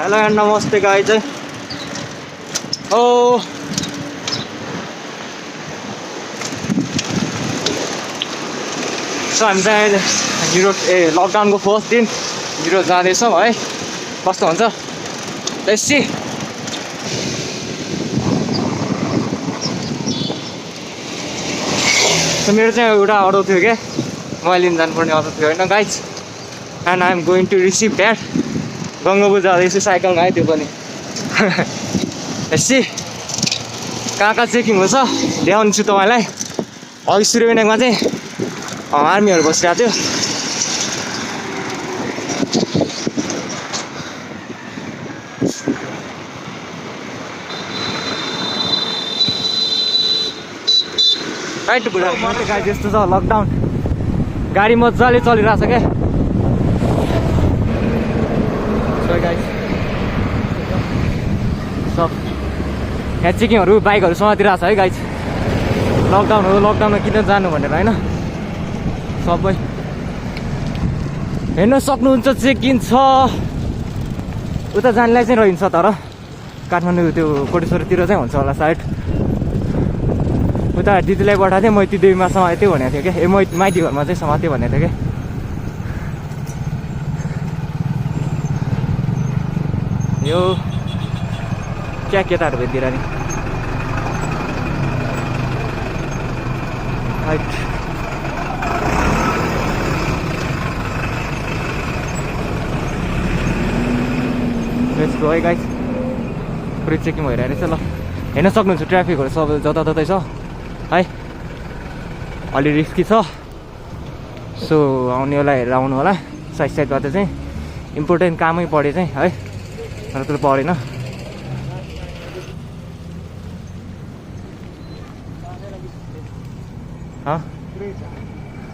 Hello and नमस्ते guys है ओ so हामी चाहिँ हिरो लकडाउनको फर्स्ट दिन हिरो जाँदैछौँ है कस्तो हुन्छ लेट्स सी सो मेरो चाहिँ एउटा अर्डर थियो क्या मैले लिन जानुपर्ने अर्डर थियो होइन guys and I am going to receive that Gangabu जाँदैछु साइकलमा है त्यो पनि यसै कहाँ कहाँ चेकिङ हुन्छ ल्याउँछु तपाईँलाई अघि सूर्यविनायकमा चाहिँ आर्मीहरू बसिरहेको थियो राइट बुढा गाडी यस्तो छ लकडाउन गाडी मजाले चलिरहेछ क्या सब यहाँ चेकिङहरू बाइकहरू समातिरहेको छ है गाइज लकडाउन हो लकडाउनमा किन जानु भनेर होइन सबै हेर्न सक्नुहुन्छ चेकिङ छ उता जानलाई चाहिँ रहन्छ तर काठमाडौँ त्यो कोटेश्वरतिर चाहिँ हुन्छ होला सायद उता दिदीलाई पठाएको थिएँ मैती देवीमा समातेँ भनेको थियो क्या माइती घरमा चाहिँ समातेँ भनेको थियो क्या यो क्या केटाहरू भेटिदिएर नि लेट्स गो है गाइस पुरै चेकिङ भइरहेको रहेछ ल हेर्न सक्नुहुन्छ ट्राफिकहरू सबै जताततै छ है अलि रिस्की छ सो आउनेहरूलाई हेरेर आउनु होला साइड साइडबाट चाहिँ इम्पोर्टेन्ट कामै पऱ्यो चाहिँ है तर त्यो परेन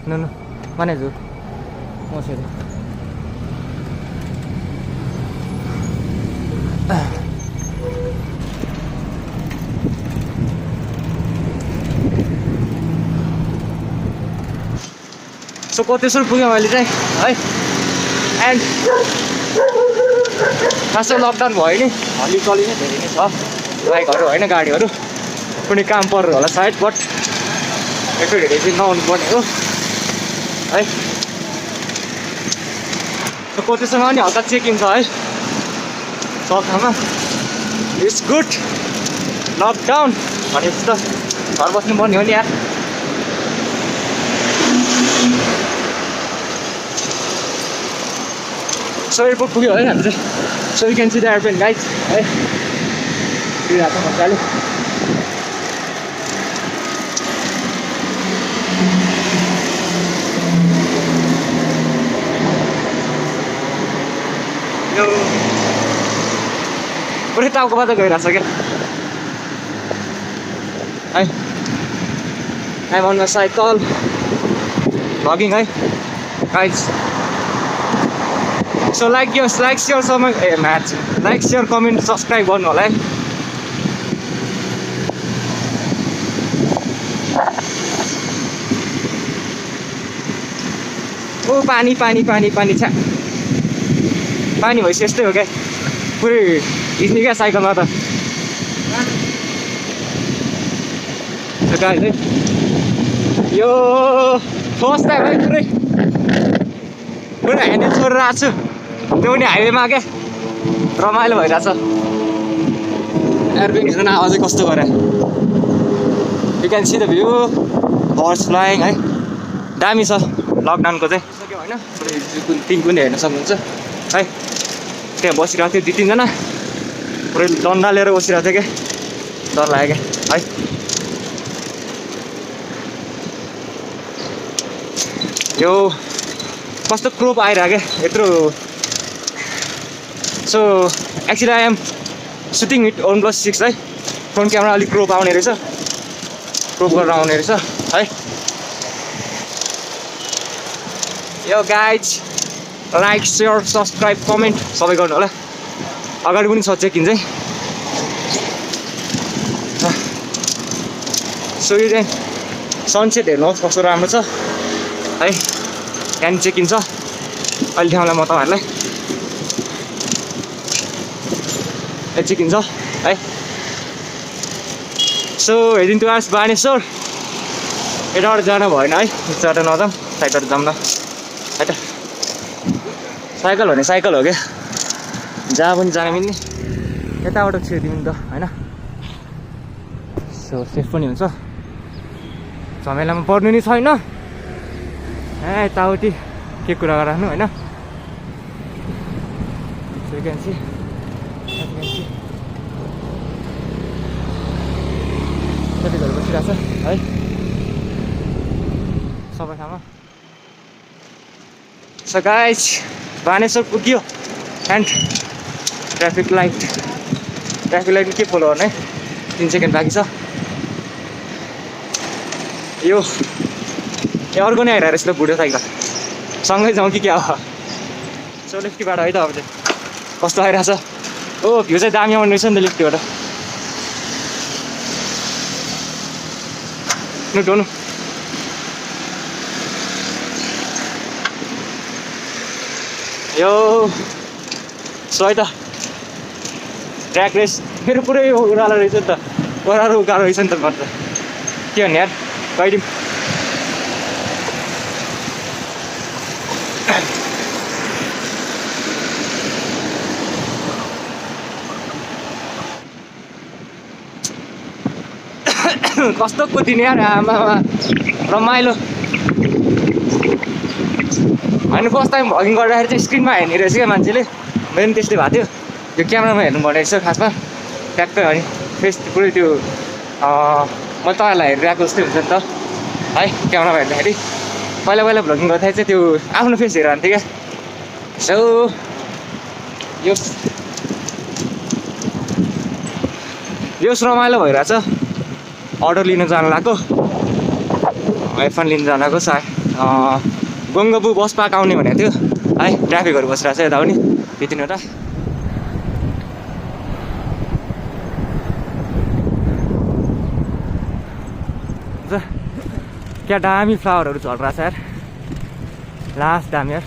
No, no. Mana itu? Masih ada. So Koteshwor पुग्यौँ अहिले चाहिँ है एन्ड खासै लकडाउन भयो नि अलि चलि नै धेरै नै छ बाइकहरू होइन गाडीहरू कुनै काम परेर होला सायद बट एकैचोटि धेरै चाहिँ नआउनु पर्ने हो है कोटेश्वरमा पनि हल्का चेकिङ छ है सब ठाउँमा इट्स गुड लकडाउन भनेपछि त घर बस्नुपर्ने हो नि यार सो एयरपोर्ट पुग्यो है हामी चाहिँ so you can see the airplane guys है उडिरहेको छ मजाले पुरै टाउकोबाट गइरहेको छ क्या है I'm on my cycle vlogging है guys so like share match like share comment subscribe गर्नु होला है ओ पानी पानी पानी पानी छ्या पानी भएपछि यस्तै हो क्या पुरै हिँड्ने क्या साइकलमा त गाइज है यो फर्स्ट टाइम है पुरै ह्यान्डल छोडेर आएको छु त्यो पनि हाइवेमा क्या रमाइलो भइरहेछ एयरप्लेन हेर्नु न आवाजै कस्तो गरे you can see the view birds flying है दामी छ लकडाउनको चाहिँ सक्यो होइन पुरै तिन पनि हेर्न सक्नुहुन्छ है त्यहाँ बसिरहेको थियो 2-3 जना पुरै डन्डा लिएर बसिरहेको थियो क्या डर लाग्यो क्या है यो कस्तो क्रोप आइरहेको क्या यत्रो so actually I am shooting with OnePlus 6 है फ्रन्ट क्यामेरा अलिक क्रोप आउने रहेछ क्रोप गरेर आउने रहेछ है यो guys like share subscribe comment सबै गर्नु होला अगाडि पनि छ चेकिङ चाहिँ सो यो चाहिँ सनसेट हेर्नुहोस् कस्तो राम्रो छ है त्यहाँदेखि चेकिङ छ अहिले ठाउँलाई म तपाईँहरूलाई चिकन छ है सो हेडिङ टुवर्ड्स बानेश्वर यताबाट जान भएन है यताबाट नजाऊँ साइडबाट जाऊँ न है त साइकल भने साइकल हो क्या जहाँ पनि जान मिल्ने यताबाट छिरिदिउँ नि त होइन सो सेफ पनि हुन्छ झमेलामा पर्नु नि छैन यताउति के कुरा गराख्नु होइन सेकेन्सी कतिहरू बसिरहेको छ है सबै ठाउँमा सो गाइज बानेश्वर पुग्यो एन्ड ट्राफिक लाइट के फलो गर्ने 3 सेकेन्ड बाँकी छ यो अर्को नै आइरहेको रहेछ बुढो साइकल सँगै जाउँ कि क्या हो सो लिफ्टीबाट है त अब चाहिँ कस्तो आइरहेछ ओ भ्यू चाहिँ दामी आउने रहेछ नि त लिफ्टीबाट नुटोनु यो सो है त ट्र्याक रेस मेरो पुरै उकालो रहेछ नि त ओह्रालो उकालो रहेछ नि त म त के भन्ने यार गइदिउँ कस्तो कुदिने यार आमामा रमाइलो होइन फर्स्ट टाइम भगिङ गर्दाखेरि चाहिँ स्क्रिनमा हेर्ने रहेछ क्या मान्छेले मेरो पनि त्यस्तै भएको थियो यो क्यामेरामा हेर्नुपर्ने रहेछ खासमा ट्याक्कै अनि फेस पुरै त्यो मैले तपाईँहरूलाई हेरिरहेको जस्तै हुन्छ नि त है क्यामेरामा हेर्दाखेरि पहिला भ्लगिङ गर्दाखेरि चाहिँ त्यो आफ्नो फेस हेरेर हान्थेँ क्या सो यो रमाइलो भइरहेछ अर्डर लिन जानु लाग्यो एफन लिन जानु लाग्यो सायद गङ्गबु बस पार्क आउने भनेको थियो है ट्राफिकहरू बसिरहेको छ यता पनि 2-3वटा क्या दामी फ्लावरहरू झरिरहेको छ यार लास्ट दामी यार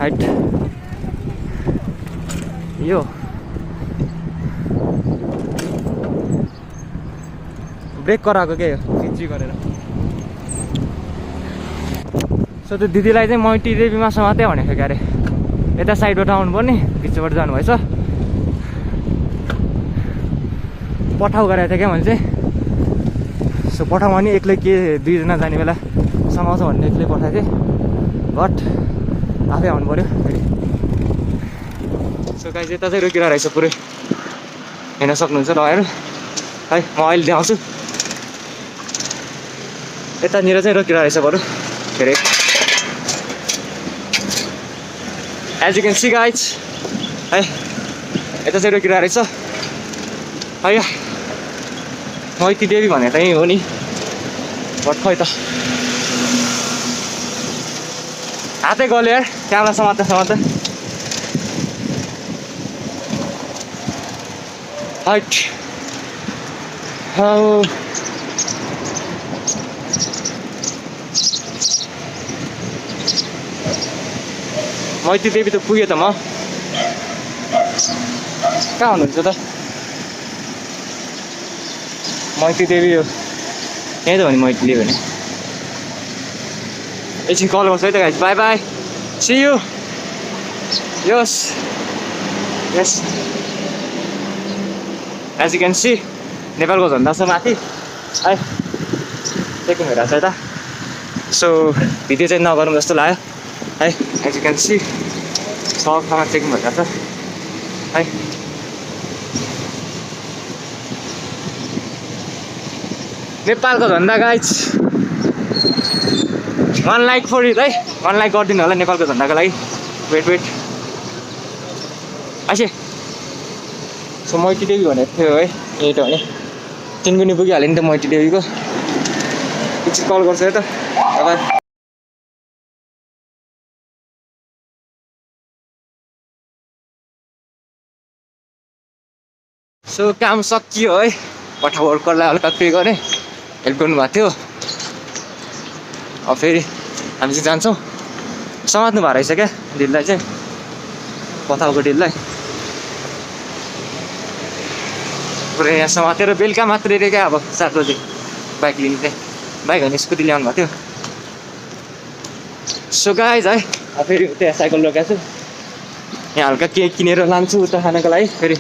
हाइट यो ब्रेक कराएको क्या यो चिची गरेर सो त्यो दिदीलाई चाहिँ मैटी देवीमा समात्दै भनेको थियो क्यारे यता साइडबाट आउनुपर्ने बिचबाट जानुभएछ पठाउ गरेको थियो क्या मैले चाहिँ सो पठाउँ भने एक्लै के 2 जना जाने बेला समाउँछ भन्ने एक्लै पठाएको थिएँ बट आफै आउनु पऱ्यो सो गाइस यता चाहिँ रोकिरहेको रहेछ पुरै हेर्न सक्नुहुन्छ लगाएर है म अहिले देखाउँछु यतानिर चाहिँ रोकिरहेको रहेछ बरु के अरे as you can see guys है यता चाहिँ रोकिरहेको रहेछ है मैती देवी भने त यहीँ हो नि बट खै त हातै गल्यो यार क्यामेरा समात्दै हाइट मैती देवी त पुग्यो त म कहाँ हुनुहुन्छ त मैती देवी हो यहीँ त हो नि मैती देवी भने एकछिन कल गर्छु है त guys bye bye see you yes as you can see नेपालको झन्डा छ माथि है चेकिङ भइरहेको छ यता सो भिडियो चाहिँ नगरौँ जस्तो लाग्यो है एज यु क्यान सी सब ठाउँमा चेकिङ भइरहेको छ है नेपालको झन्डा गाइज 1 लाइक फर इट है 1 लाइक गरिदिनु होला नेपालको झन्डाको लागि वेट आइसे सो मैती देवी भनेको थियो है यही त भने चिनगुनी पुगिहाल्यो नि त मैती देवीको एकछिन कल गर्छु है त अब सो काम सकियो है पठा वर्करलाई हल्का पे गरेँ हेल्प गर्नुभएको थियो अब फेरि हामी चाहिँ जान्छौँ समात्नु भएको रहेछ क्या डिललाई चाहिँ पठाउको डिललाई पुरै यहाँ समातेर बेलुका मात्रै रे क्या अब 7 बजे बाइक लिनु चाहिँ बाइक होइन स्कुटी ल्याउनु भएको थियो सो गाइज है फेरि त्यहाँ साइकल लगाएको छु यहाँ हल्का केक किनेर लान्छु उता खानको लागि फेरि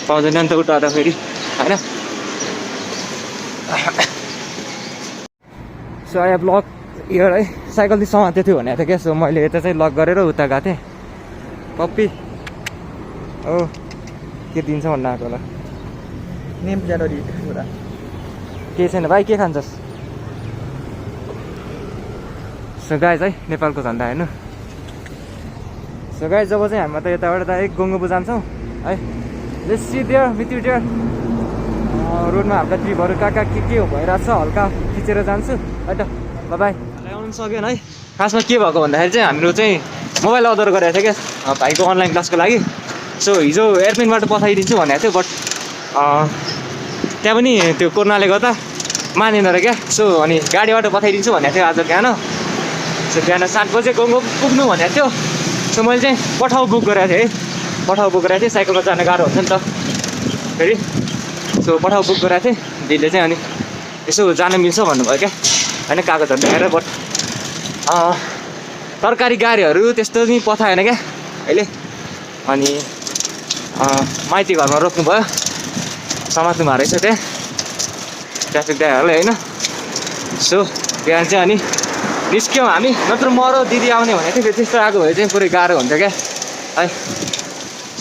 पाउँदैन नि त उता फेरि होइन so I have lock here है साइकल चाहिँ समातेको थियो भनेको थियो क्या सो मैले यता चाहिँ लक गरेर उता गएको थिएँ पप्पी हो के दिन्छ भन्नु आएको होला नेम ज्यादा पुरा केही छैन भाइ के खान्छस् सो गाइज है नेपालको झन्डा हेर्नु सो गाइज जब चाहिँ हामी त यताबाट डाइरेक्ट गङ्गोबु जान्छौँ है let's see there with you there रोडमा हल्का ट्रिपहरू कहाँ के भइरहेको छ हल्का खिचेर जान्छु है त बाई ल्याउनु सकेन है खासमा के भएको भन्दाखेरि चाहिँ हाम्रो चाहिँ मोबाइल अर्डर गरेको थियो क्या भाइको अनलाइन क्लासको लागि सो हिजो एयरप्लेनबाट पठाइदिन्छु भनेको थियो बट त्यहाँ पनि त्यो कोरोनाले गर्दा मानेन र क्या सो अनि गाडीबाट पठाइदिन्छु भनेको थियो आज बिहान सो बिहान 7 बजे गङ्गो पुग्नु भनेको थियो सो मैले चाहिँ पठाउ बुक गरेको थिएँ है पठाउ बुक गरेको थिएँ साइकलमा जान गाह्रो हुन्छ नि त फेरि सो पठाउ बुक गरेको थिएँ दिदीले चाहिँ अनि यसो जान मिल्छ भन्नुभयो क्या होइन कागजहरू देखाएर बट तरकारी गाडीहरू त्यस्तो पनि पठाएन क्या अहिले अनि माइती घरमा रोक्नुभयो समात्नु भएको रहेछ त्यहाँ ट्राफिक दाइहरूले होइन सो बिहान चाहिँ अनि निस्क्यौँ हामी नत्र म र दिदी आउने भनेको थियो त्यस्तो आएको भए चाहिँ पुरै गाह्रो हुन्छ क्या है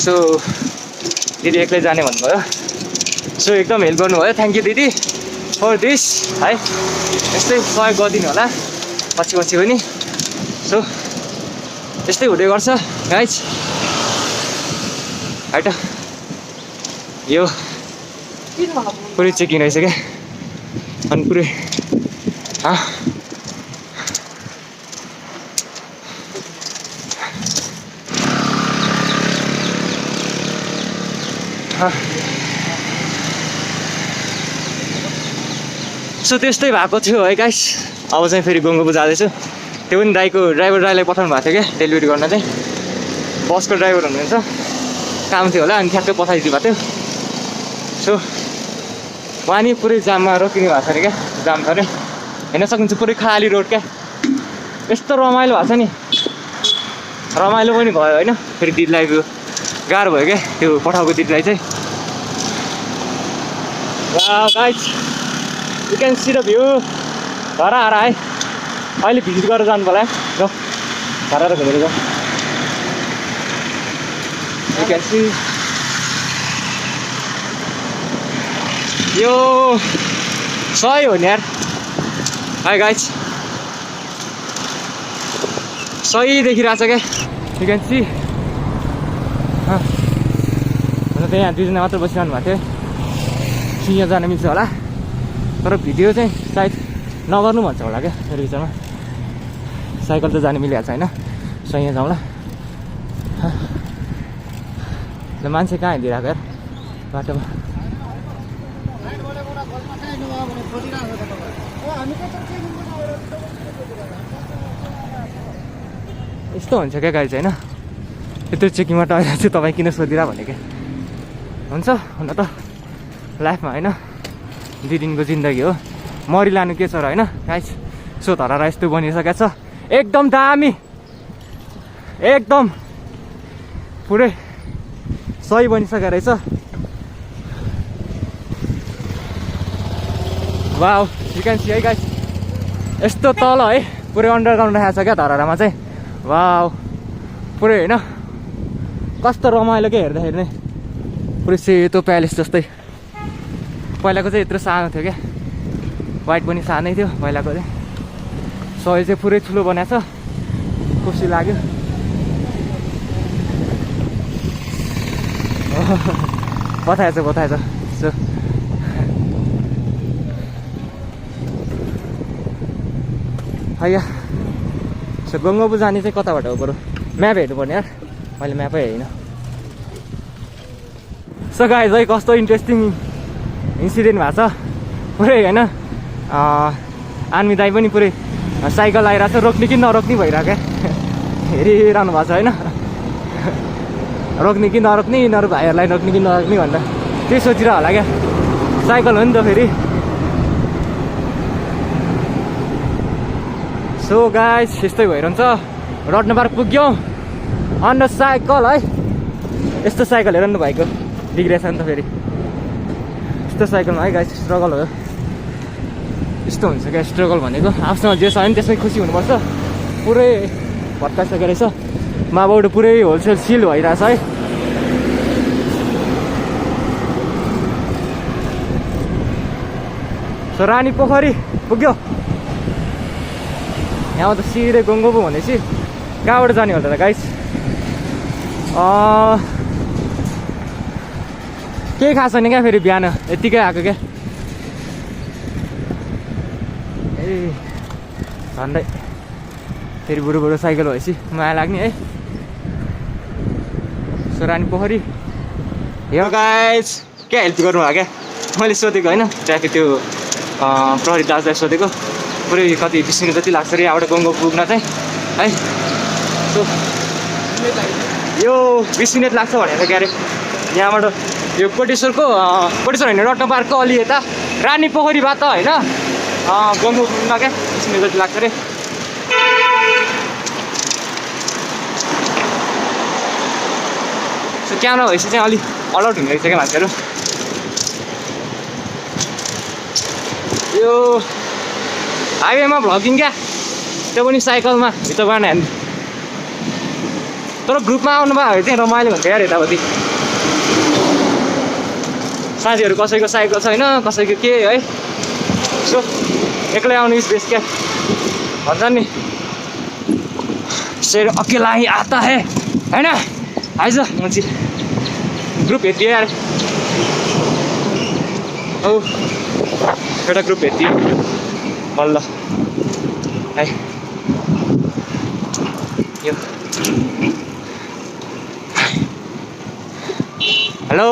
सो दिदी एक्लै जाने भन्नुभयो सो एकदम हेल्प गर्नुभयो थ्याङ्क यू दिदी फर दिस है यस्तै सहयोग गरिदिनु होला पछि पनि सो यस्तै हुँदै गर्छ गाइज है त यो पुरै चेकिङ रहेछ क्या अनि पुरै सो त्यस्तै भएको थियो है गाइस अब चाहिँ फेरि गङ्गोबु जाँदैछु त्यो पनि ड्राइभर दाइलाई पठाउनु भएको थियो क्या डेलिभरी गर्न चाहिँ बसको ड्राइभर हुनुहुन्छ काम थियो होला अनि ठ्याक्कै पठाइदिनु भएको थियो सो उहाँ नि पुरै जाममा रोकिनु भएको छ अरे क्या जाम छ अरे हेर्न सक्नुहुन्छ पुरै खाली रोड क्या यस्तो रमाइलो भएको छ नि रमाइलो पनि भयो होइन फेरि दिदीलाई गाह्रो भयो क्या त्यो पठाएको दिदीलाई चाहिँ wow guys you can see the view घर आएर है अहिले भिजिट गरेर जानु पर्ला जाउँ घर आएर घुमेर जाउँ यु क्यान सी यो सही हो नि यार है गाइस सही देखिरहेछ क्या यु क्यान सी हुन त यहाँ दुईजना मात्र बसिरहनु भएको थियो यहाँ जान मिल्छ होला तर भिडियो चाहिँ सायद नगर्नु भन्छ होला क्या मेरो विचारमा साइकल त जानु मिलिहाल्छ होइन सो यहाँ जाउँला ल मान्छे कहाँ हिँडिरहेको यार बाटोमा यस्तो हुन्छ क्या गाडी चाहिँ होइन यत्रो चेकिङमा टरेर चाहिँ तपाईँ किन सोधिरह भने क्या हुन्छ हुन त लाइफमा होइन 2 दिनको जिन्दगी हो मरिलानु के छ र होइन गाइस सो धरारा यस्तो बनिसकेको छ एकदम दामी एकदम पुरै सही बनिसकेको रहेछ वाउ यु क्यान सी है गाइस यस्तो तल है पुरै अन्डरग्राउन्ड राखेको छ क्या धरारामा चाहिँ वाउ पुरै होइन कस्तो रमाइलो क्या हेर्दाखेरि नै पुरै सेतो प्यालेस जस्तै पहिलाको चाहिँ यत्रो सानो थियो क्या वाइट पनि सानै थियो पहिलाको चाहिँ सही चाहिँ पुरै ठुलो बनाएको छ खुसी लाग्यो बताएछ सो हैया सो गङ्गोबु जाने चाहिँ कताबाट हो बरु म्याप हेर्नु पर्ने यार मैले म्यापै हेरिनँ सो गाइस है कस्तो इन्ट्रेस्टिङ इन्सिडेन्ट भएको छ पुरै होइन आर्मी दाइ पनि पुरै साइकल आइरहेको छ रोक्ने कि नरोक्ने भइरहेको क्या हेरिरहनु भएको छ होइन रोक्ने कि नरोक्ने यिनीहरू भाइहरूलाई रोक्ने कि नरोक्ने भनेर त्यही सोचिरह होला क्या साइकल हो नि त फेरि सो गाइस यस्तै भइरहन्छ रत्न पार्क पुग्यौँ अन द साइकल है यस्तो साइकल हेर न भाइको बिग्रेछ नि त फेरि यस्तो साइकलमा है गाइस स्ट्रगल हो यस्तो हुन्छ क्या स्ट्रगल भनेको आफूसँग जे छ भने त्यसमै खुसी हुनुपर्छ पुरै भत्काइसकेको रहेछ माबाट पुरै होलसेल सिल भइरहेछ है सो रानी पोखरी पुग्यो यहाँ त सिधै गङ्गोबु भनेपछि कहाँबाट जाने होला त गाइस केही खास छैन क्या फेरि बिहान यत्तिकै आएको क्या ए झन्डै फेरि बुढो साइकल भएपछि माया लाग्ने है so Rani Pokhari yo guys क्या हेल्प गर्नु भयो क्या मैले सोधेको होइन ट्राफिक त्यो प्रहरी दाजुलाई सोधेको पुरै कति 20 मिनट जति लाग्छ अरे यहाँबाट गङ्गो पुग्न चाहिँ है सो यो 20 मिनट लाग्छ भनेर क्या अरे यहाँबाट यो कोटेश्वर होइन रत्न पार्कको अलि यता रानी पोखरीबाट होइन गङ्गो पुग्न क्या 20 मिनट जति लाग्छ अरे सो क्यामेरा भएपछि चाहिँ अलिक अलर्ट हुने रहेछ क्या मान्छेहरू यो हाइवेमा भ्लगिङ क्या त्यो पनि साइकलमा भित्र बाँड्ने हान्ने तर ग्रुपमा आउनुभयो भने चाहिँ रमाइलो हुन्छ यार यतापट्टि साथीहरू कसैको साइकल छैन कसैको के है सो एक्लै आउनु इज बेस्ट क्या भन्छ नि शेर अकेला ही आता है होइन आइज मुझे ग्रुप हेरिदियो यार औ एउटा ग्रुप हेरिदियो बल्ल है यो हेलो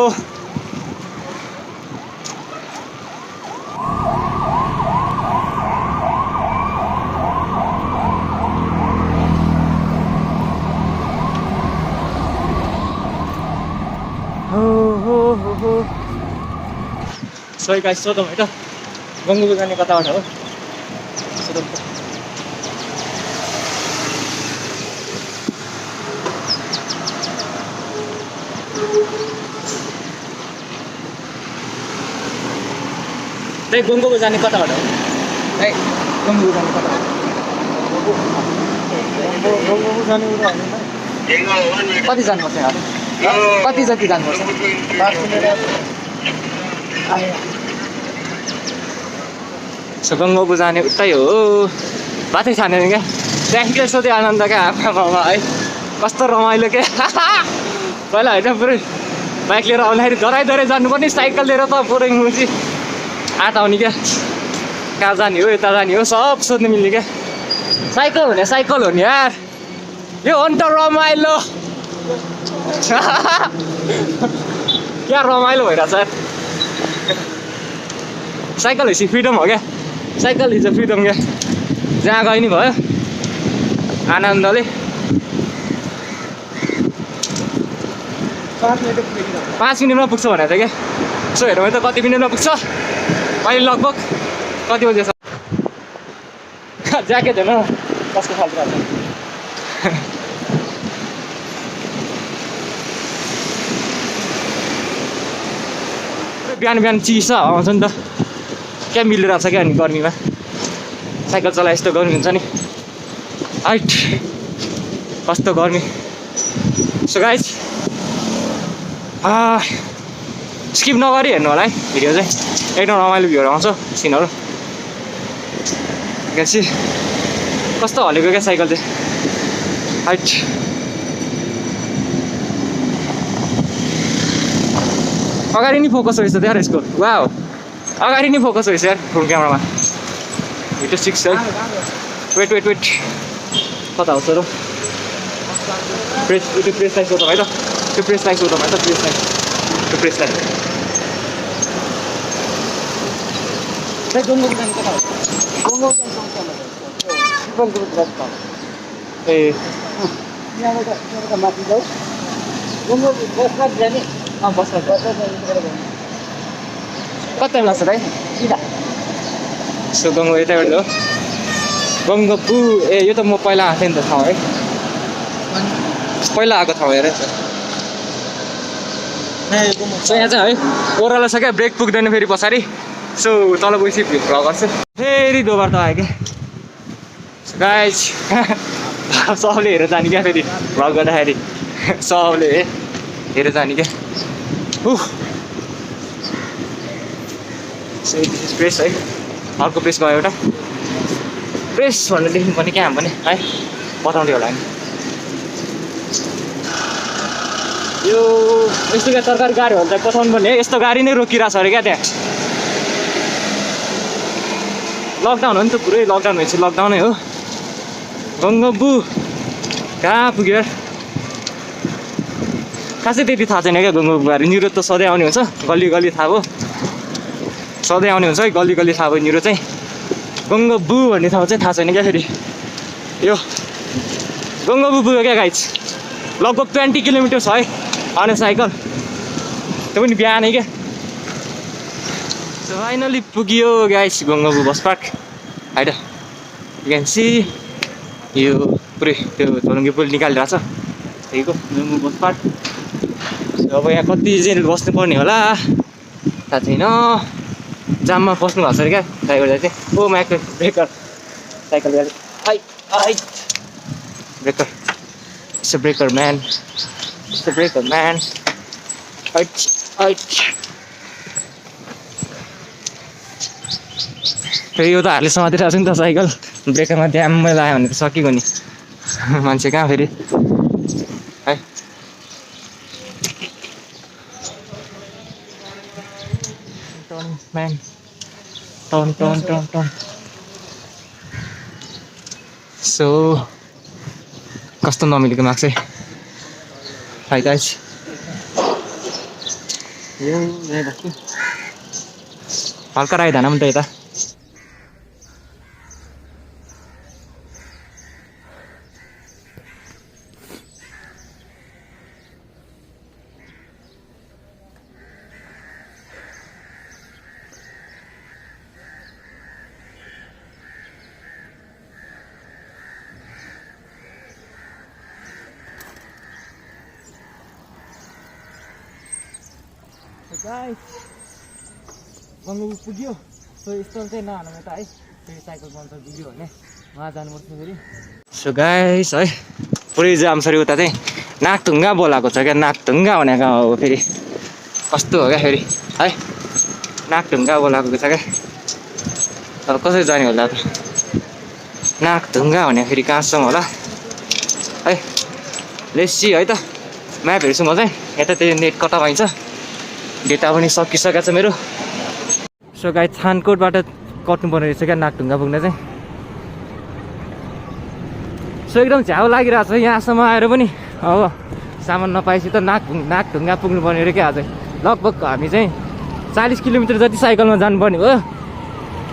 सही गाइस सोधौँ है त गङ्गोबु जाने कताबाट हो सोधौँ त त्यही गङ्गोबु जाने कताबाट हो है गङ्गोबु जाने कताबाट गङ्गोबु जाने कति जानुपर्छ यहाँ कति जति जानुपर्छ सो गङ्गोबु जाने उतै हो बाटै छानेन क्या ट्राफिकले सोधे आनन्द क्या आमामा है कस्तो रमाइलो क्या पहिला होइन पुरै बाइक लिएर आउँदाखेरि डराइ जानुपर्ने साइकल लिएर त पुरै मुची आँट आउने क्या कहाँ जाने हो यता जाने हो सब सोध्नु मिल्ने क्या साइकल हो नि यार यो हो नि त रमाइलो क्या रमाइलो भइरहेछ यार साइकल हेसी फ्रिडम हो क्या साइकल इज अ फ्रिडम क्या जहाँ गए नि भयो आनन्दले 5 मिनटमा पुग्छ भनेको थियो क्या सो हेरौँ त कति मिनटमा पुग्छ अहिले लगभग कति बजेछ ज्याकेट हेर्नु कसको फाल्टु रहेछ बिहान चिसो आउँछ नि त क्या मिलिरहेको छ क्या अनि गर्मीमा साइकल चलाए यस्तो गर्मी हुन्छ नि हाइट कस्तो गर्मी सो गाइस स्किप नगरी हेर्नु होला है भिडियो चाहिँ एकदम रमाइलो भ्यूहरू आउँछ सिनहरू कस्तो हलेको क्या साइकल चाहिँ हाइट अगाडि नि फोकस रहेछ त यार यसको वाउ अगाडि नि फोकस रहेछ यार फ्रन्ट क्यामेरामा भिडियो 6 है वेट कता आउँछ र प्रेस लाइक सोधौँ है त त्यो प्रेस लाइक सोधौँ है त प्रेस लाइक ए माथि जाऊ बस कति टाइम लाग्छ दाइ सो गङ्गो यताबाट हो गङ्गबु ए यो त म पहिला आएको थिएँ नि त ठाउँ है पहिला आएको ठाउँ हेर सो यहाँ चाहिँ है ओह्रालो छ क्या ब्रेक पुग्दैन फेरि पछाडि सो तल गएपछि भ्लग गर्छु फेरि दोबार त आयो क्या गाइज सबले हेरेर जाने क्या फेरि भ्लग गर्दाखेरि सबले हेरेर जाने क्या प्रेस है अर्को प्रेस गयो एउटा प्रेस भनेर लेख्नु पर्ने क्या हामी पनि है बताउँदै होला नि यो यस्तो क्या सरकारी गाडी हो भने चाहिँ पठाउनु पर्ने है यस्तो गाडी नै रोकिरहेको छ अरे क्या त्यहाँ लकडाउन हो नि त पुरै लकडाउन भएपछि लकडाउनै हो गङ्गबु कहाँ पुग्यो यार खासै त्यति थाहा छैन क्या गङ्गबु गाडी निरो त सधैँ आउने हुन्छ गल्ली गल्ली थाहा भयो सधैँ आउने हुन्छ है गल्ली गल्ली थाहा भयो निरो चाहिँ गङ्गबु भन्ने ठाउँ चाहिँ थाहा छैन क्या फेरि यो गङ्गबु पुग्यो क्या गाइज लगभग 20 किलोमिटर छ है आउने साइकल त्यो पनि बिहानै क्या सो फाइनली पुग्यो गाइज गङ्गबु बस पार्क होइन यु क्यान सी यो पुरै त्यो झोलुङ्गे पुल निकालिरहेको छ त्यहीको गङ्गबु बस पार्क अब यहाँ कति चाहिँ बस्नुपर्ने होला थाहा छैन जाममा बस्नु भएको छ अरे क्या ड्राइभर दाइ चाहिँ ओ म्याक ब्रेकर साइकल गाडी high high breaker it's a breaker man it's a breaker man height height फेरि यो त हातले समातिरहेको छ नि त साइकल ब्रेकरमा ड्याममै लगायो भने त सकिगयो नि मान्छे कहाँ फेरि है म्यान टन टन टन टन सो कस्तो नमिलेको मार्क्स है गाइस यो हल्का राइधान पनि त यता गाइस गङ्गबु पुग्यो सो यस्तो चाहिँ नहाल्नु त है फेरि साइकल पम्चर पुग्यो भने उहाँ जानुपर्छ फेरि सो गाइस है पुरै जाम छ उता चाहिँ नाकढुङ्गा बोलाएको छ क्या नाकढुङ्गा भनेको हो फेरि कस्तो हो क्या फेरि है नाकढुङ्गा बोलाएको छ क्या अब कसरी जाने होला त नाकढुङ्गा भने फेरि कहाँसम्म होला है लेसी है त म्याप हेर्छु म चाहिँ यता त्यो नेट कता पाइन्छ डेटा पनि सकिसकेको छ मेरो सो गाइस छानकोटबाट कट्नुपर्ने रहेछ क्या नाकढुङ्गा पुग्न चाहिँ सो एकदम झ्याउ लागिरहेको छ यहाँसम्म आएर पनि अब सामान नपाएपछि त नाकढुङ्गा पुग्नुपर्ने अरे क्या अझै लगभग हामी चाहिँ 40 किलोमिटर जति साइकलमा जानुपर्ने भयो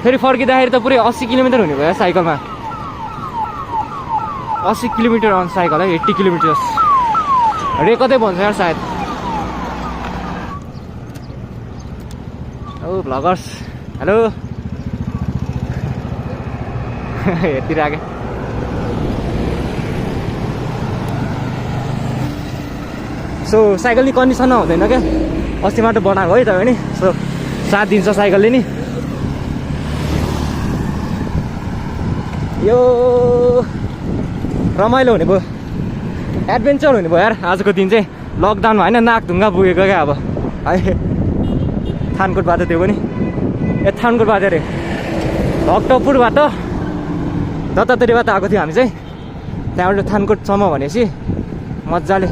फेरि फर्किँदाखेरि त पुरै 80 किलोमिटर हुने भयो साइकलमा 80 किलोमिटर अन साइकल है 80 किलोमिटर्स रेकर्डै भन्छ यार सायद ओ भ्लगर्स हेलो यतिर आगे सो साइकल नि कन्डिसनमा हुँदैन क्या अस्ति मात्र बनाएको है तपाईँ नि सो साथ दिन्छ साइकलले नि यो रमाइलो हुने भयो एडभेन्चर हुने भयो यार आजको दिन चाहिँ लकडाउनमा होइन नाकढुङ्गा पुगेको क्या अब है थानकोटबाट त्यो पनि ए थानकोटबाट अरे भक्तपुरबाट दत्तात्रेयबाट आएको थियो हामी चाहिँ त्यहाँबाट थानकोटसम्म भनेपछि मजाले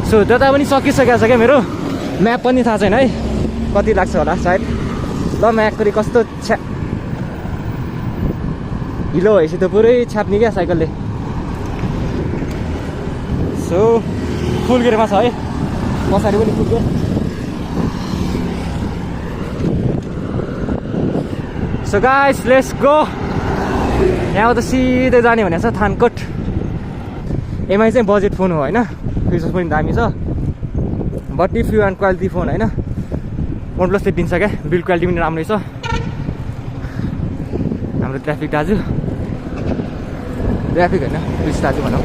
सो त्यता पनि सकिसकेको छ क्या मेरो म्याप पनि थाहा छैन है कति लाग्छ होला सायद ल म्यापको कस्तो छ्या हिलो भएपछि त पुरै छाप्ने क्या साइकलले सो फुल गियरमा छ है पछाडि पनि full gear so guys let's go यहाँ त सिधै जाने भनेको छ थानकोट एमआई चाहिँ बजेट फोन हो होइन फिचर्स पनि दामी छ but if you want quality phone होइन OnePlus चाहिँ दिन्छ क्या बिल्ड क्वालिटी पनि राम्रै छ हाम्रो ट्राफिक दाजु ट्राफिक होइन पुलिस दाजु भनौँ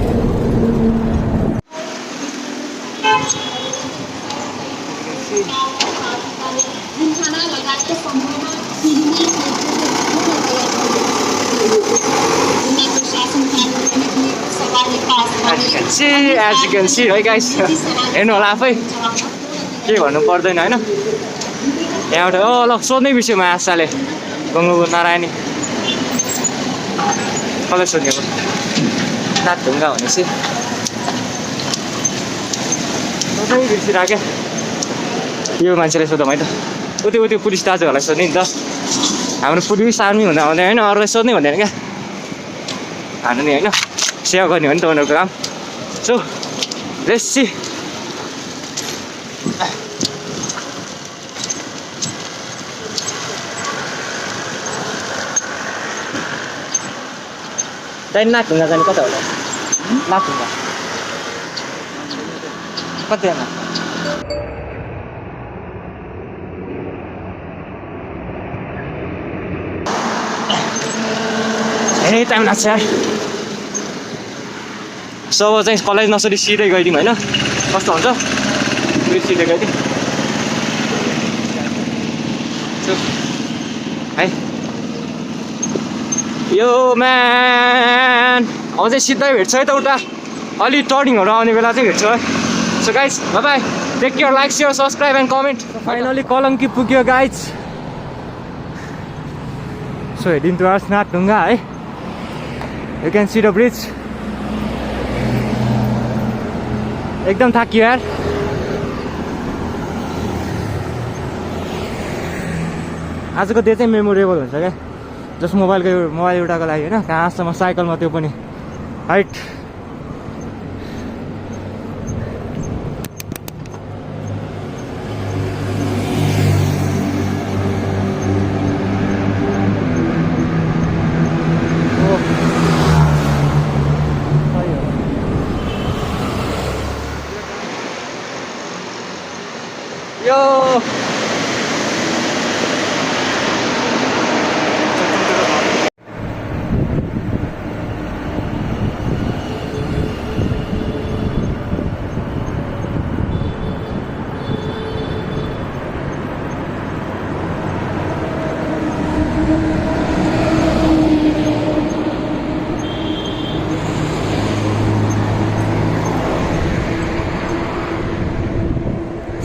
as you can see है guys हेर्नु होला आफै के भन्नु पर्दैन होइन यहाँबाट ल सोध्नै बिर्स्यो आशाले गङ्गो नारायणी कसलाई सोध्ने अब नाथढुङ्गा भनेपछि सबै बिर्सिरहेको यो मान्छेलाई सोधौँ है त उति पुलिस दाजुहरूलाई सोध्ने नि त हाम्रो पुलिस आर्मी हुँदा हुँदैन होइन अरूलाई सोध्नै हुँदैन क्या हान्नु नि होइन सेवा गर्ने हो नि त उनीहरूको काम सो लेट्स सी त्यहाँदेखि नाथढुङ्गा जाने कता होला नाथढुङ्गा कति जाना धेरै टाइम लाग्छ यार सो अब चाहिँ कलेज नसरी सिधै गइदिउँ होइन कस्तो हुन्छ सिधै गइदिउँ है यो म्यान अब चाहिँ सिधै भेट्छ है त उता अलि टर्निङहरू आउने बेला चाहिँ भेट्छ है so guys bye take care like share subscribe and comment finally Kalanki पुग्यो guys so heading towards Nagdhunga है you can see the bridge एकदम थाकियो यार आजको डे चाहिँ मेमोरेबल हुन्छ क्या जस मोबाइल एउटाको लागि होइन कहाँसम्म साइकलमा त्यो पनि हाइट यो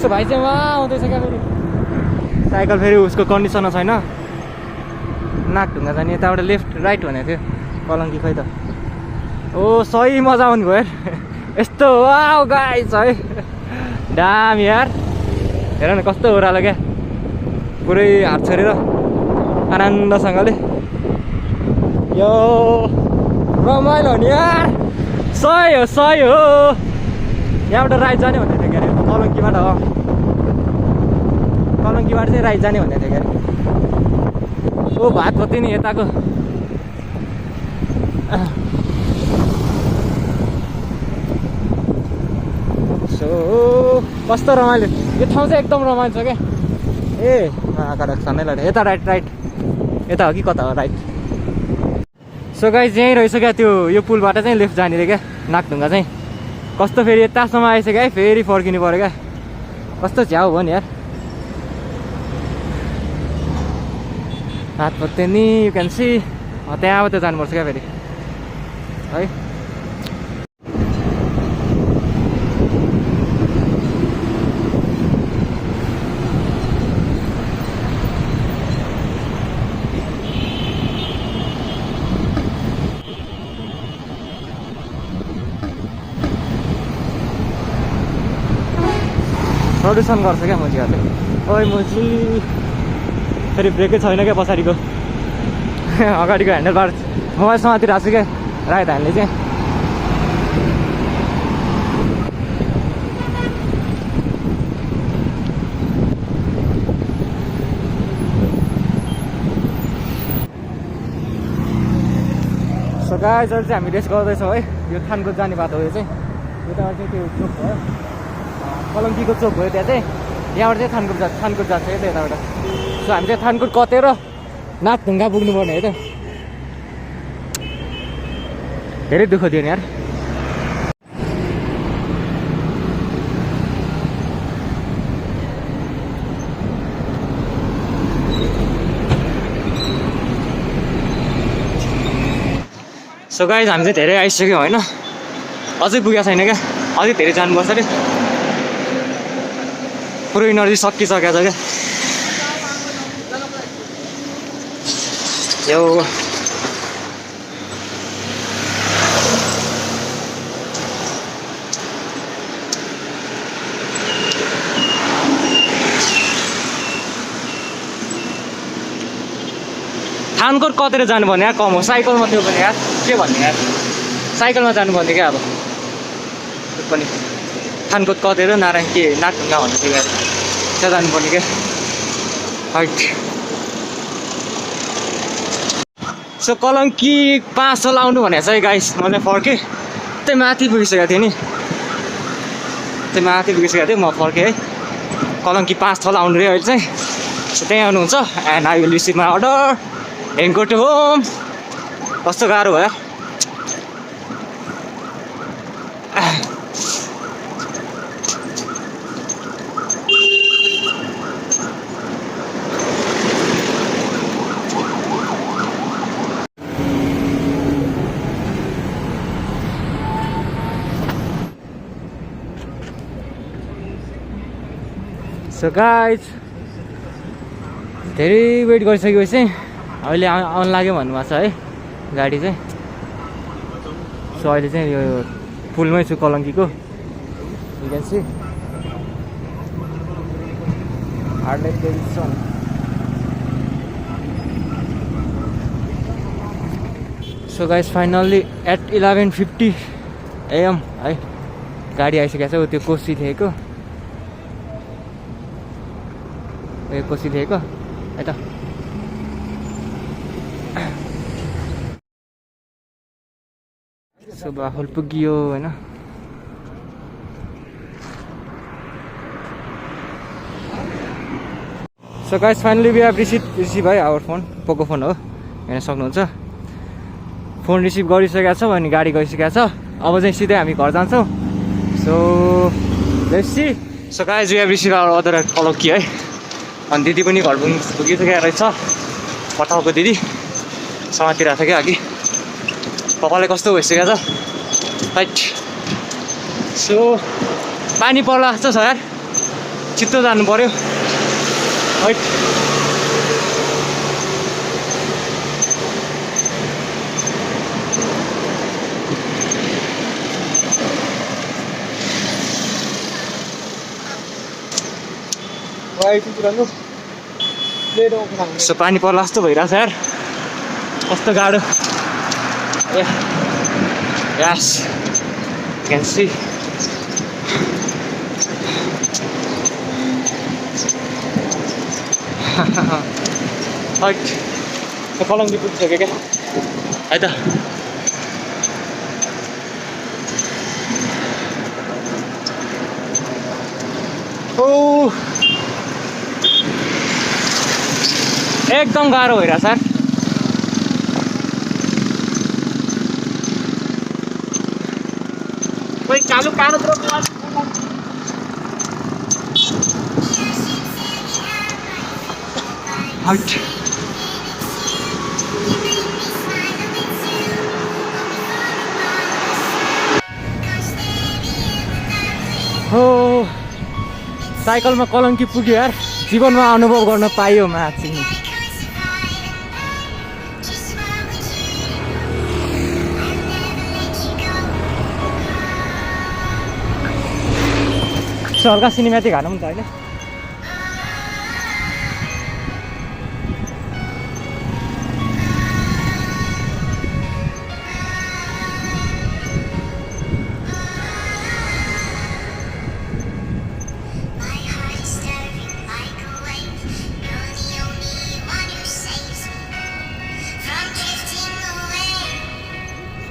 भाइ चाहिँ वहाँ आउँदैछ क्या फेरि साइकल फेरि उसको कन्डिसनमा छैन नाथढुङ्गा जाने यताबाट लेफ्ट राइट भनेको थियो कलङ्की खै त ओ सही मजा आउने भयो यार यस्तो वाउ गाइस है दामी यार हेर न कस्तो ओह्रालो क्या पुरै हात छोडेर आनन्दसँगले यो रमाइलो नि यार सही हो यहाँबाट राइट जाने भन्दै थियो क्यारे कलङ्कीबाट हो कलङ्कीबाट चाहिँ राइट जाने भन्दै थियो क्यारे ओ भात पत्ती नि यताको सो कस्तो रमाइलो यो ठाउँ चाहिँ एकदम रमाइलो छ क्या ए आकाश छानै लाग्यो यता राइट यता हो कि कता हो राइट सो गाइस यहीँ रहेछ क्या त्यो यो पुलबाट चाहिँ लेफ्ट जाने रे क्या नाथढुङ्गा चाहिँ कस्तो फेरि यतासम्म आइसक्यो है फेरि फर्किनु पऱ्यो क्या कस्तो झ्याउ भयो नि यार हात पत्ते नि यु क्यान सी त्यहाँबाट जानुपर्छ क्या फेरि है प्रदूषण गर्छ क्या मुजीहरूले ओइ मुजी फेरि ब्रेकै छैन क्या पछाडिको अगाडिको ह्यान्डल बार मोबाइल समातिरहेको छु क्या राइट ह्यान्डले चाहिँ सो गाइस अहिले चाहिँ हामी रेस्ट गर्दैछौँ है यो थानको जाने बाटो हो यो चाहिँ यताबाट चाहिँ त्यो चोक भयो कलङ्कीको चोक भयो त्यहाँ चाहिँ यहाँबाट चाहिँ थानकोट जान्छ क्या त यताबाट सो हामी चाहिँ थानकोट कतेर नाथढुङ्गा पुग्नुपर्ने है त धेरै दुःख दियो नि यार सो गाइज हामी चाहिँ धेरै आइसक्यौँ होइन अझै पुगेको छैन क्या अझै धेरै जानुपर्छ अरे पुरो इनर्जी सकिसकेको छ क्या यो थानकोट कतेर जानु भन्ने यार कम हो साइकलमा त्यो पनि यार के भन्ने यार साइकलमा जानु भन्ने क्या अब त्यो पनि थानकोट कतेर नारायण के नाथढुङ्गा भन्ने थियो यार त्यहाँ जानुपर्ने क्या हाइट सो कलङ्की 5 साल आउनु भनेको छ है गाइस म चाहिँ फर्केँ त्यही माथि पुगिसकेको थिएँ नि त्यही माथि पुगिसकेको थिएँ म फर्केँ है कलङ्की 5 साल आउनु रे अहिले चाहिँ सो त्यहीँ आउनुहुन्छ and I will receive my order and go to home कस्तो गाह्रो भयो सो गाइज धेरै वेट गरिसकेपछि अहिले आउनु लाग्यो भन्नुभएको छ है गाडी चाहिँ सो अहिले चाहिँ यो पुलमै छु कलङ्कीको you can see Harley Davidson so guys finally at 11:50 AM है गाडी आइसकेको छ त्यो कोसी थिएको कोसी थिएको है त सो बाहुल पुगियो होइन so guys finally we have receive है आवर फोन पोको फोन हो हेर्न सक्नुहुन्छ फोन रिसिभ गरिसकेको छ अनि गाडी गइसकेको छ अब चाहिँ सिधै हामी घर जान्छौँ so let's see so guys we have receive our other Kalanki है अनि दिदी पनि घर पुगिसकेको रहेछ पठाएको दिदी समातिरहेको थियो क्या अघि कपालले कस्तो भइसकेको छ राइट सो पानी पर्ला जस्तो छ यार छिट्टो जानु पर्यो राइट सो पानी पर्ला जस्तो भइरहेछ यार कस्तो गाह्रो यस क्यान सी कलङ्की पुगिसक्यो क्या है त ओ एकदम गाह्रो भइरहेछ यार कोही चालू कानो हाइट हो साइकलमा कलङ्की पुग्यो यार जीवनमा अनुभव गर्न पाइयो माथि हल्का सिनेमेटिक हालौँ नि त होइन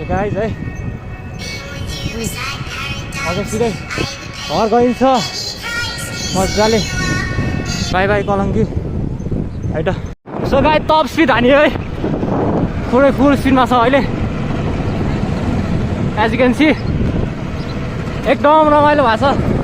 गाइज है अझ सिधै घर गइन्छ मजाले बाई बाई कलङ्की है त सो गाइस टप स्पिड हान्यो है पुरै फुल स्पिडमा छ अहिले एज यु क्यान सी एकदम रमाइलो भएको छ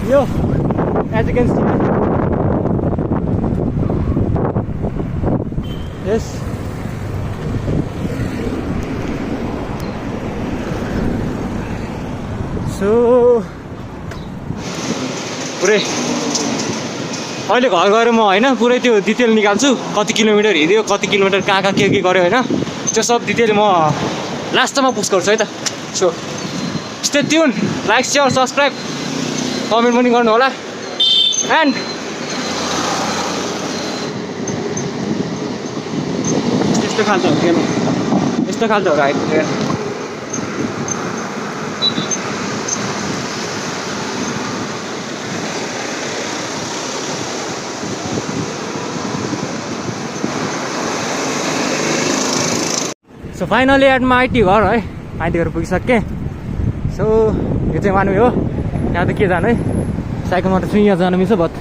Yo, as you can see, yes. So, पुरै अहिले घर गएर म होइन पुरै त्यो डिटेल निकाल्छु कति किलोमिटर हिँड्यो कति किलोमिटर कहाँ कहाँ के गर्यो होइन त्यो सब डिटेल म लास्टमा पोस्ट गर्छु है त so stay tune like share subscribe comment पनि गर्नु होला एन्ड यस्तो खालको हो गेम यस्तो खालको हो राइड सो फाइनली एट माइती घर है माइती घर पुगिसकेँ सो यो चाहिँ मानु हो यहाँ त के जानु है साइकलमा त यहाँ जानु मिल्छ बट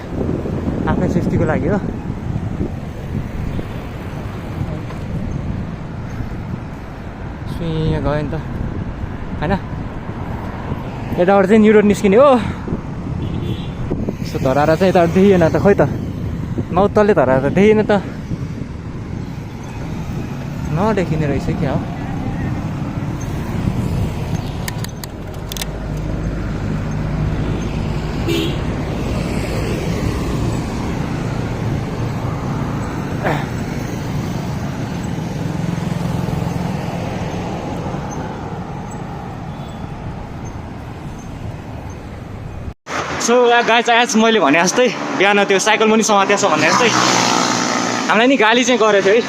आफ्नै सेफ्टीको लागि हो यहाँ गयो नि त होइन यताबाट चाहिँ न्यु रोड निस्किने हो सो धराएर चाहिँ यताबाट देखिएन त खोइ त नौतलले धराएर त देखिएन त नदेखिने रहेछ क्या हो सो गाइस आज मैले भने जस्तै बिहान त्यो साइकल पनि समातेको छ भने जस्तै हामीलाई नि गाली चाहिँ गरेको थियो है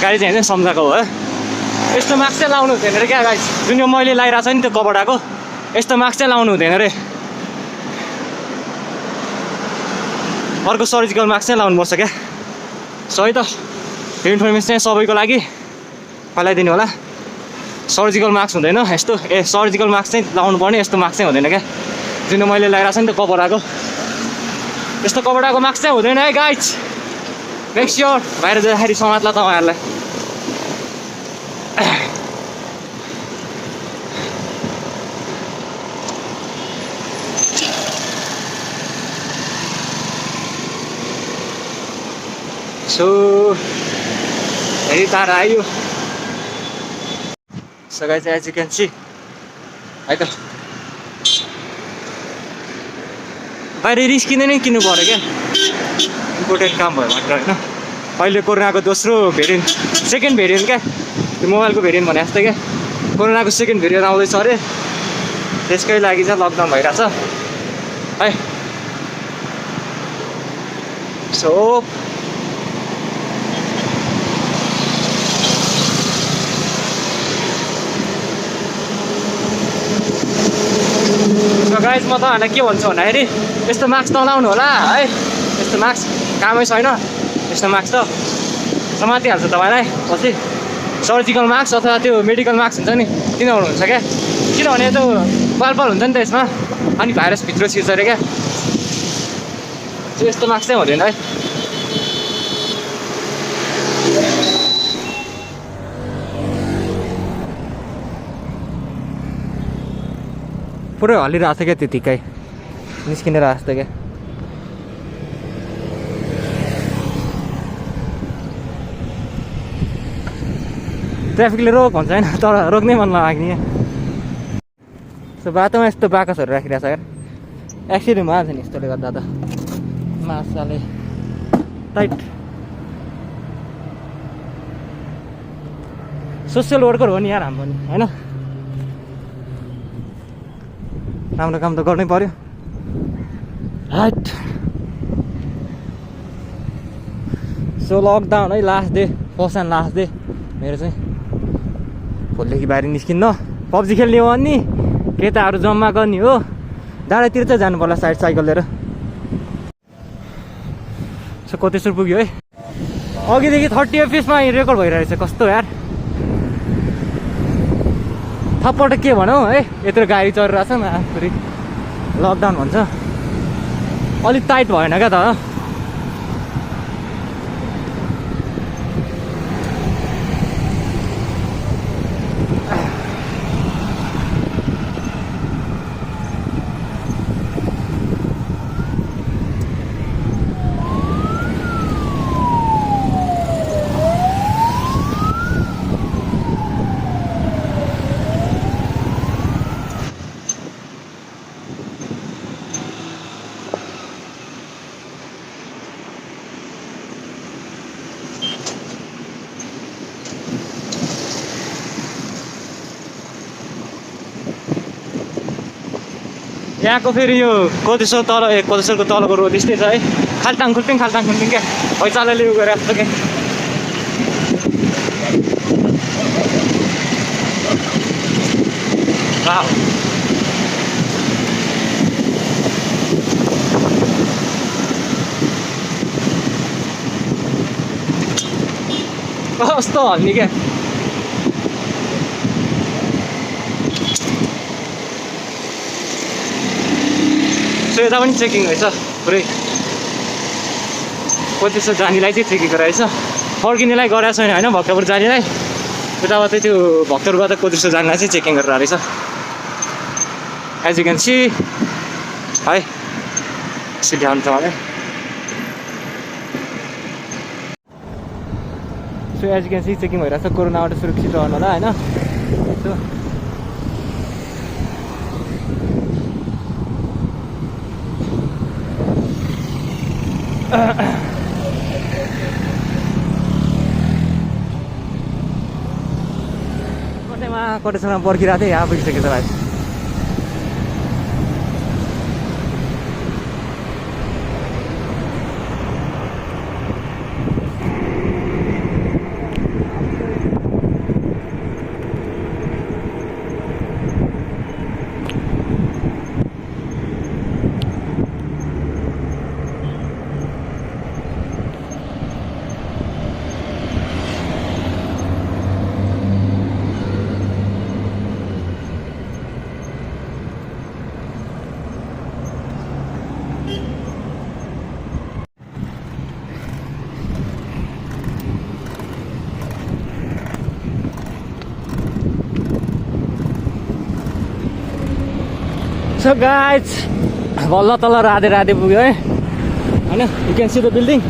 गाली चाहिँ होइन सम्झाएको हो यस्तो मास्क चाहिँ लाउनु हुँदैन अरे क्या गाइस जुन यो मैले लगाइरहेको छ नि त्यो कपडाको यस्तो मास्क चाहिँ लाउनु हुँदैन अरे अर्को सर्जिकल मास्क चाहिँ लाउनुपर्छ क्या सो है त यो इन्फर्मेसन चाहिँ सबैको लागि फैलाइदिनु होला सर्जिकल मास्क हुँदैन यस्तो सर्जिकल मास्क चाहिँ लाउनु पर्ने यस्तो मास्क चाहिँ हुँदैन क्या जुन मैले लगाइरहेको छु नि त्यो कपडाको यस्तो कपडाको मास्क चाहिँ हुँदैन है गाइज मेक स्योर बाहिर जाँदाखेरि समात्ला तपाईँहरूलाई सो धेरै टाढा आयो so guys as you can see है त बाहिर रिस्किँदै नै किन्नु पऱ्यो क्या इम्पोर्टेन्ट काम भयो भनेर होइन अहिले कोरोनाको दोस्रो भेरिएन्ट सेकेन्ड भेरिएन्ट क्या त्यो मोबाइलको भेरिएन्ट भने जस्तै क्या कोरोनाको सेकेन्ड भेरिएन्ट आउँदैछ अरे त्यसकै लागि चाहिँ लकडाउन भइरहेछ है सो गाइज म तपाईँहरूलाई के भन्छु भन्दाखेरि यस्तो मास्क नलाउनु होला है यस्तो मास्क कामै छैन यस्तो मास्क त समातिहाल्छ तपाईँलाई पछि सर्जिकल मास्क अथवा त्यो मेडिकल मास्क हुन्छ नि तिनीहरू हुन्छ क्या किनभने त्यो पालपाल हुन्छ नि त यसमा अनि भाइरस भित्र छिर्छ अरे क्या यस्तो मास्क चाहिँ हुँदैन है पुरै हल्लिरहेको छ क्या त्यतिकै निस्किने रास्ता क्या ट्राफिकले रोक भन्छ होइन तर रोक्नै मन लाग्ने सो बाटोमा यस्तो बाकसहरू राखिरहेको छ यार एक्सिडेन्ट भइहाल्छ नि यस्तोले गर्दा त मासाले टाइट सोसियल वर्कर हो नि यार हाम्रो नि होइन राम्रो काम त गर्नै पर्यो हाइट सो लकडाउन है last day first and last day मेरो चाहिँ भोलिदेखि बाहिर निस्किन्न पब्जी खेल्ने हो भने केटाहरू जम्मा गर्ने हो डाँडातिर चाहिँ जानु पर्ला साइड साइकल लिएर कोतेश्वर पुग्यो है अघिदेखि 30 FPS मा रेकर्ड भइरहेछ कस्तो यार थपबाट के भनौँ है यत्रो गाडी चलिरहेछ फेरि लकडाउन भन्छ अलिक टाइट भएन क्या त यहाँको फेरि यो कोतेश्वर तल कोतेश्वरको तलको रोड यस्तै छ है खाल्टाङ खुल्टिङ क्या पैसाले उयो गरेर आएको क्या कस्तो हल्ने क्या यता पनि चेकिङ रहेछ पुरै कोतेश्वर जानेलाई चाहिँ चेकिङ रहेछ फर्किनेलाई गराएको छैन होइन भक्तपुर जानेलाई उताबाट त्यो भक्तपुरबाट कोतेश्वर जानेलाई चाहिँ चेकिङ गरेर रहेछ एज यु क्यान सी है यसरी ध्यान तपाईँले so as you can see checking भइरहेछ कोरोनाबाट सुरक्षित रहनु होला होइन सो कसैमा कोटेश्वरमा पर्खिरहेको थिएँ यहाँ पुगिसकेको छ भाइ So guys, बल्ल तल राधे पुग्यो है होइन you can see the building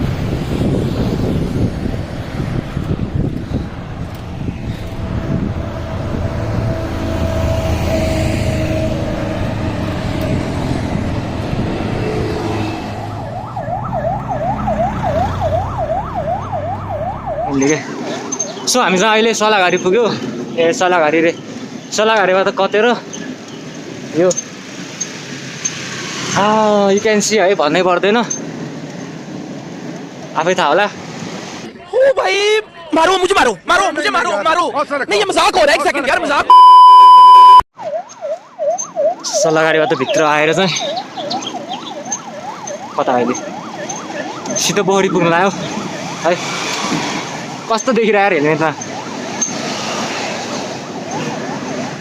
so हामी चाहिँ अहिले सल्लाघारी पुग्यो ए सल्लाघारीमा त कतेर यो यु क्यान सी है भन्नै पर्दैन आफै थाहा होला ओ भाई मारो मुझे मारो नहीं ये मजाक हो रहा है एक सेकंड यार मजाक सल्लाघारीबाट भित्र आएर चाहिँ कता अहिले सिधै बोहरी पुग्नु लाग्यो है कस्तो देखिरहेको हेर्ने त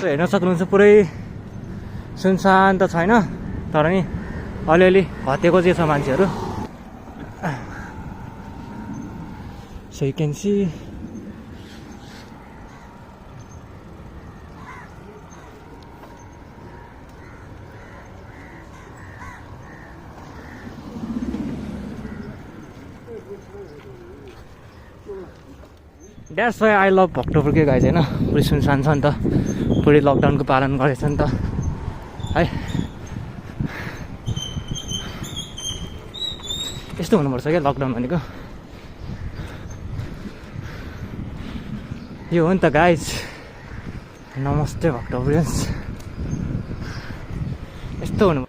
हेर्न सक्नुहुन्छ पुरै सुनसान त छैन तर नि अलिअलि हटेको चाहिँ छ मान्छेहरू so you can see that's why I love Bhaktapur के गाइज होइन पुरै सुनसान छ नि त पुरै लकडाउनको पालन गरेछ नि त है यस्तो हुनुपर्छ क्या लकडाउन भनेको यो हो नि त गाइज नमस्ते भक्तपुरियन्स यस्तो हुनु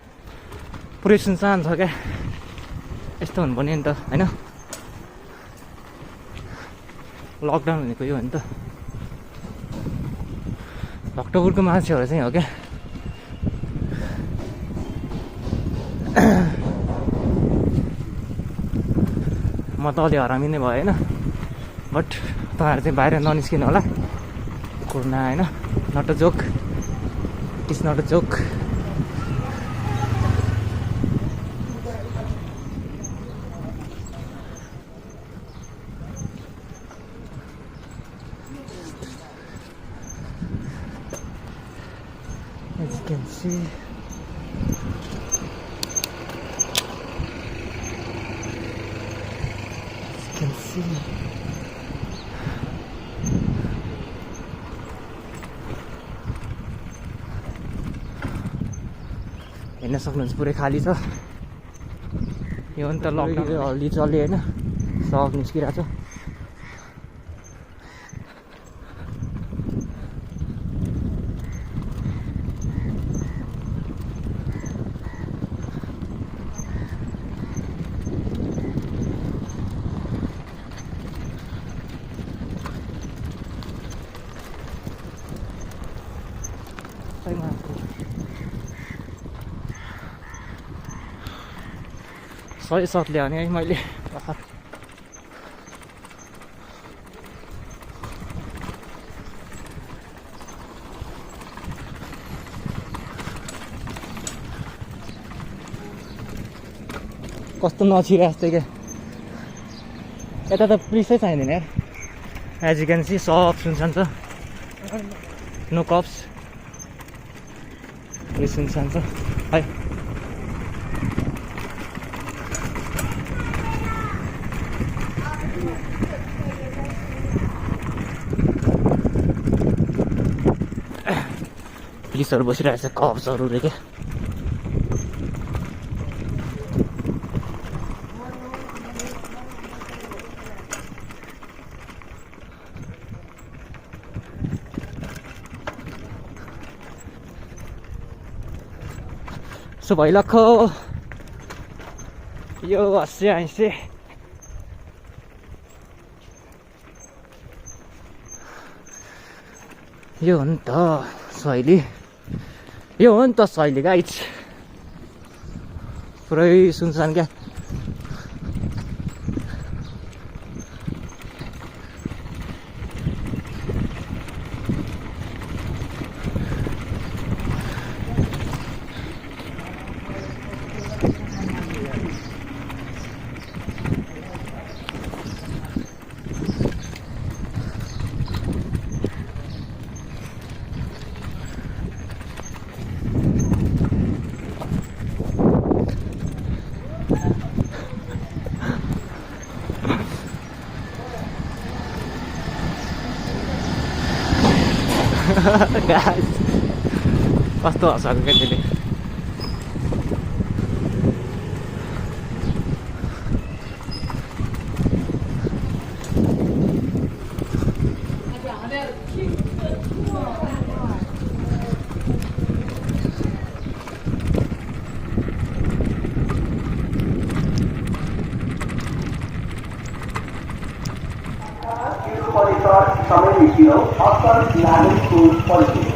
पुरै सुनसान छ क्या यस्तो हुनुपर्ने नि त होइन लकडाउन भनेको यो हो नि त भक्तपुरको मान्छेहरू चाहिँ हो क्या म त अलि हरामी नै भयो होइन बट तपाईँहरू चाहिँ बाहिर ननिस्किनु होला कोरोना होइन not a joke it is not a joke as you can see हेर्न सक्नुहुन्छ पुरै खाली छ यो नि त लकडाउन हल्दी चल्यो होइन सब निस्किरहेको छ सही सट ल्यायो भने है मैले कस्तो नछिरे जस्तै क्या यता त पुलिसै चाहिँदैन यार एज यु क्यान सी सब सुनसान छ नो कप्स पुलिस सुनसान छ है पुलिसहरू बसिरहेको छ कप्सहरूले क्या सो भइलक्खो यो 80-80 यो हो नि त शैली यो हो नि त शैली गाइज पुरै सुनसान क्या कस्तो हँसाएको क्या त्यसले समय निस्किनु असल लागेको परिचय